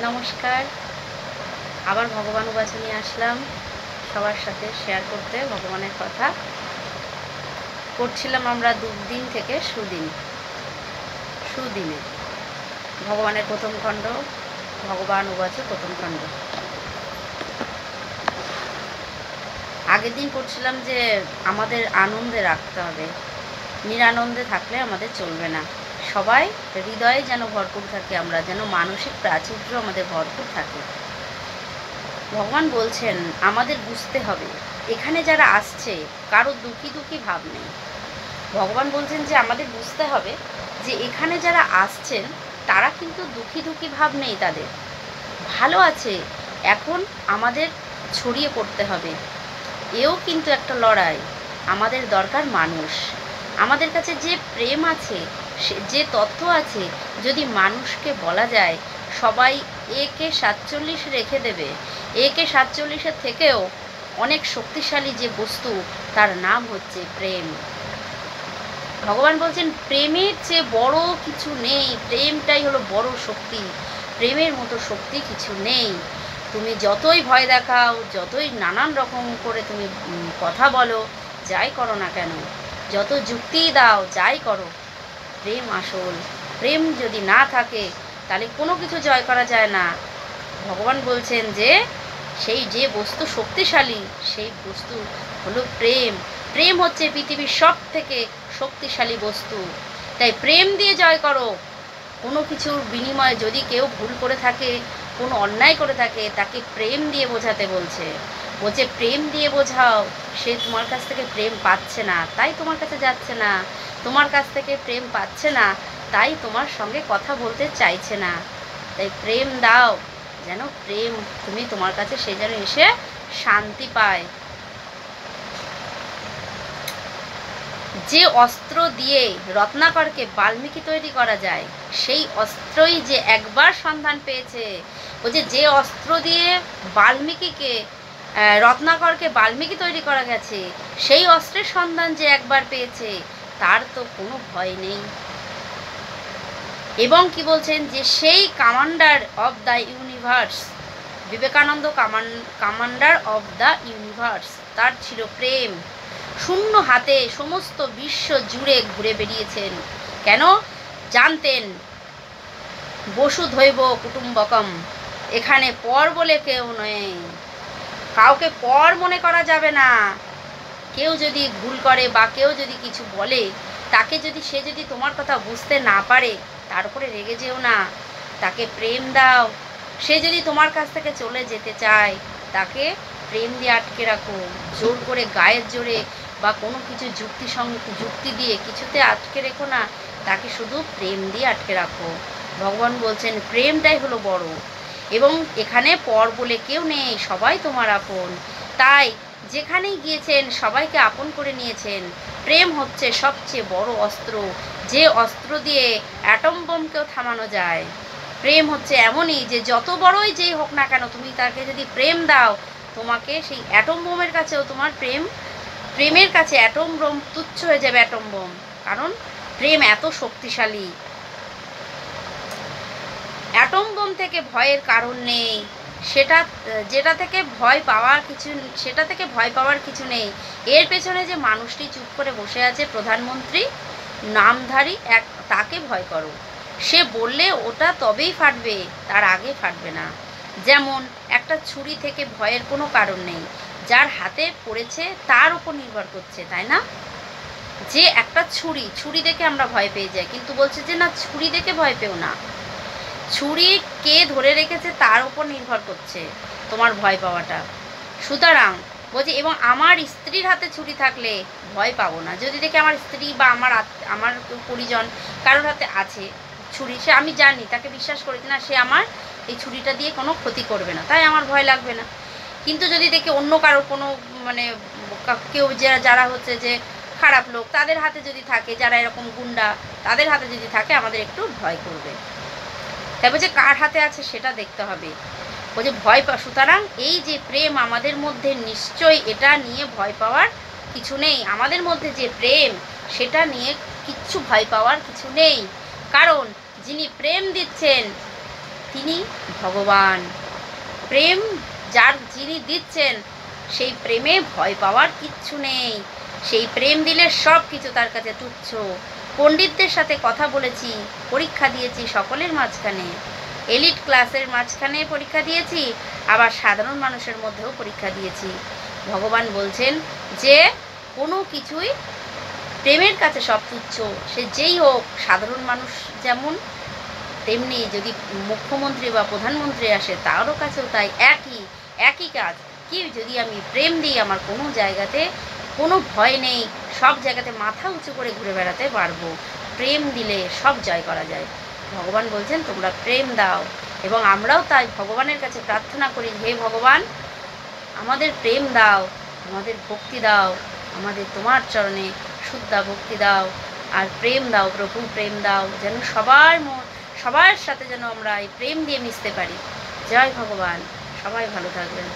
নমস্কার। আবার ভগবান উপাসনা নিয়ে আসলাম সবার সাথে শেয়ার করতে। ভগবানের কথা করছিলাম আমরা দুদিন থেকে সুদিনে ভগবানের প্রথম খণ্ড, ভগবান উবাচ প্রথম খণ্ড। আগের দিন করছিলাম যে আমাদের আনন্দে রাখতে হবে, নিরানন্দে থাকলে আমাদের চলবে না। সবাই হৃদয়ে যেন ভরপুর থাকে, আমরা যেন মানসিক প্রাচুর্য আমাদের ভরপুর থাকে। ভগবান বলছেন আমাদের বুঝতে হবে এখানে যারা আসছে কারো দুঃখী ভাব নেই। ভগবান বলছেন যে আমাদের বুঝতে হবে যে এখানে যারা আসছেন তারা কিন্তু দুঃখী ভাব নেই, তাদের ভালো আছে। এখন আমাদের ছড়িয়ে পড়তে হবে, এও কিন্তু একটা লড়াই। আমাদের দরকার মানুষ, আমাদের কাছে যে প্রেম আছে, যে তথ্য আছে, যদি মানুষকে বলা যায় সবাই একে 47 রেখে দেবে। একে 47-এর থেকেও অনেক শক্তিশালী যে বস্তু, তার নাম হচ্ছে প্রেম। ভগবান বলছেন প্রেমের চেয়ে বড় কিছু নেই, প্রেমটাই হলো বড় শক্তি। প্রেমের মতো শক্তি কিছু নেই। তুমি যতই ভয় দেখাও, যতই নানান রকম করে তুমি কথা বলো, যাই করো না কেন, যত যুক্তি দাও, যাই করো, প্রেম আসল। প্রেম যদি না থাকে তাহলে কোনো কিছু জয় করা যায় না। ভগবান বলছেন যে সেই যে বস্তু শক্তিশালী, সেই বস্তু হলো প্রেম। প্রেম হচ্ছে পৃথিবীর সব থেকে শক্তিশালী বস্তু। তাই প্রেম দিয়ে জয় করো। কোনো কিছুর বিনিময়ে যদি কেউ ভুল করে থাকে, কোনো অন্যায় করে থাকে, তাকে প্রেম দিয়ে বোঝাতে বলছে। প্রেম দিয়ে বোঝাও। সে তোমার কাছ থেকে প্রেম পাচ্ছে না, তাই তোমার কাছে যাচ্ছে না। তোমার কাছ থেকে প্রেম পাচ্ছে না, তাই তোমার সঙ্গে কথা বলতে চাইছে না। তাই প্রেম দাও, যেন প্রেম তুমি তোমার কাছে সে যেন এসে শান্তি পায়। যে অস্ত্র দিয়ে রত্নাকরকে বাল্মীকি তৈরি করা যায়, সেই অস্ত্রই যে একবার সন্ধান পেয়েছে। যে অস্ত্র দিয়ে বাল্মীকিকে রত্নাকরকে বাল্মীকি তৈরি করা গেছে, সেই অস্ত্রের সন্ধান যে একবার পেয়েছে, তার তো কোনো ভয় নেই। এবং কি বলছেন যে সেই commander of the universe, Vivekananda commander of the universe, তার ছিল প্রেম। শূন্য হাতে সমস্ত বিশ্ব জুড়ে ঘুরে বেরিয়েছেন। কেন? জানতেন বসুধৈব কুটুম্বকম, এখানে পর বলে কেউ নেই, কাউকে পর মনে করা যাবে না। কেউ যদি ভুল করে বা কেউ যদি কিছু বলে, তাকে যদি সে যদি তোমার কথা বুঝতে না পারে, তার উপরে রেগে যেও না, তাকে প্রেম দাও। সে যদি তোমার কাছ থেকে চলে যেতে চায়, তাকে প্রেম দিয়ে আটকে রাখো। জোর করে, গায়ের জোরে বা কোনো কিছু যুক্তি দিয়ে কিছুতে আটকে রেখো না, তাকে শুধু প্রেম দিয়ে আটকে রাখো। ভগবান বলছেন প্রেমটাই হলো বড়। এবং এখানে পর বলে কেউ নেই, সবাই তোমার আপন। তাই যেখানেই গিয়েছেন সবাইকে আপন করে নিয়েছেন। প্রেম হচ্ছে সবচেয়ে বড় অস্ত্র, যে অস্ত্র দিয়ে অ্যাটম বোমকেও থামানো যায়। প্রেম হচ্ছে এমনই যে যত বড়ই যেই হোক না কেন, তুমি তাকে যদি প্রেম দাও, তোমাকে সেই অ্যাটম বোমের কাছেও তোমার প্রেমের কাছে অ্যাটম বোম তুচ্ছ হয়ে যাবে। অ্যাটম বোম, কারণ প্রেম এত শক্তিশালী। অ্যাটম বোম থেকে ভয়ের কারণ নেই, যেটা থেকে ভয় পাওয়ার কিছু নেই। এর পেছনে যে মানুষটি চুপ করে বসে আছে, প্রধানমন্ত্রী নামধারী এক, তাকে ভয় করো। সে বললে ওটা তবেই ফাটবে, তার আগে ফাটবে না। যেমন একটা ছুরি থেকে ভয়ের কোনো কারণ নেই, যার হাতে পড়েছে তার উপর নির্ভর করছে, তাই না? যে একটা ছুরি দেখে আমরা ভয় পেয়ে যাই, কিন্তু বলছে যে না, ছুরি দেখে ভয় পেও না। ছুরি কে ধরে রেখেছে তার উপর নির্ভর করছে তোমার ভয় পাওয়াটা। সুতরাং বলছে, এবং আমার স্ত্রীর হাতে ছুরি থাকলে ভয় পাবো না। যদি দেখে আমার স্ত্রী বা আমার পরিজন কারোর হাতে আছে ছুরি, সে আমি জানি, তাকে বিশ্বাস করি না, সে আমার এই ছুরিটা দিয়ে কোনো ক্ষতি করবে না, তাই আমার ভয় লাগবে না। কিন্তু যদি দেখে অন্য কারো কোনো মানে কেউ যারা হচ্ছে যে খারাপ লোক, তাদের হাতে যদি থাকে, যারা এরকম গুন্ডা, তাদের হাতে যদি থাকে, আমাদের একটু ভয় করবে। তাই বলছে কার হাতে আছে সেটা দেখতে হবে। বলছে সুতরাং এই যে প্রেম আমাদের মধ্যে, নিশ্চয়ই এটা নিয়ে ভয় পাওয়ার কিছু নেই। আমাদের মধ্যে যে প্রেম, সেটা নিয়ে কিচ্ছু ভয় পাওয়ার কিছু নেই। কারণ যিনি প্রেম দিচ্ছেন, তিনি ভগবান। প্রেম যিনি দিচ্ছেন, সেই প্রেমে ভয় পাওয়ার কিচ্ছু নেই। সেই প্রেম দিলে সব কিছু তার কাছে তুচ্ছ। পণ্ডিতদের সাথে কথা বলেছি, পরীক্ষা দিয়েছি সকলের মাঝখানে, এলিট ক্লাসের মাঝখানে পরীক্ষা দিয়েছি, আবার সাধারণ মানুষের মধ্যেও পরীক্ষা দিয়েছি। ভগবান বলছেন যে কোনো কিছুই প্রেমের কাছে সব তুচ্ছ। সে যেই হোক, সাধারণ মানুষ যেমন, তেমনি যদি মুখ্যমন্ত্রী বা প্রধানমন্ত্রী আসে তারও কাছেও তাই, একই কাজ। কি যদি আমি প্রেম দিই, আমার কোনো জায়গাতে কোনো ভয় নেই, সব জায়গাতে মাথা উঁচু করে ঘুরে বেড়াতে পারবো। প্রেম দিলে সব জয় করা যায়। ভগবান বলছেন তোমরা প্রেম দাও, এবং আমরাও তাই ভগবানের কাছে প্রার্থনা করি, হে ভগবান আমাদের প্রেম দাও, আমাদের ভক্তি দাও, আমাদের তোমার চরণে শুদ্ধা ভক্তি দাও, আর প্রেম দাও প্রভু, প্রেম দাও, যেন সবার সাথে যেন আমরা এই প্রেম দিয়ে মিশতে পারি। জয় ভগবান, সবাই ভালো থাকবেন।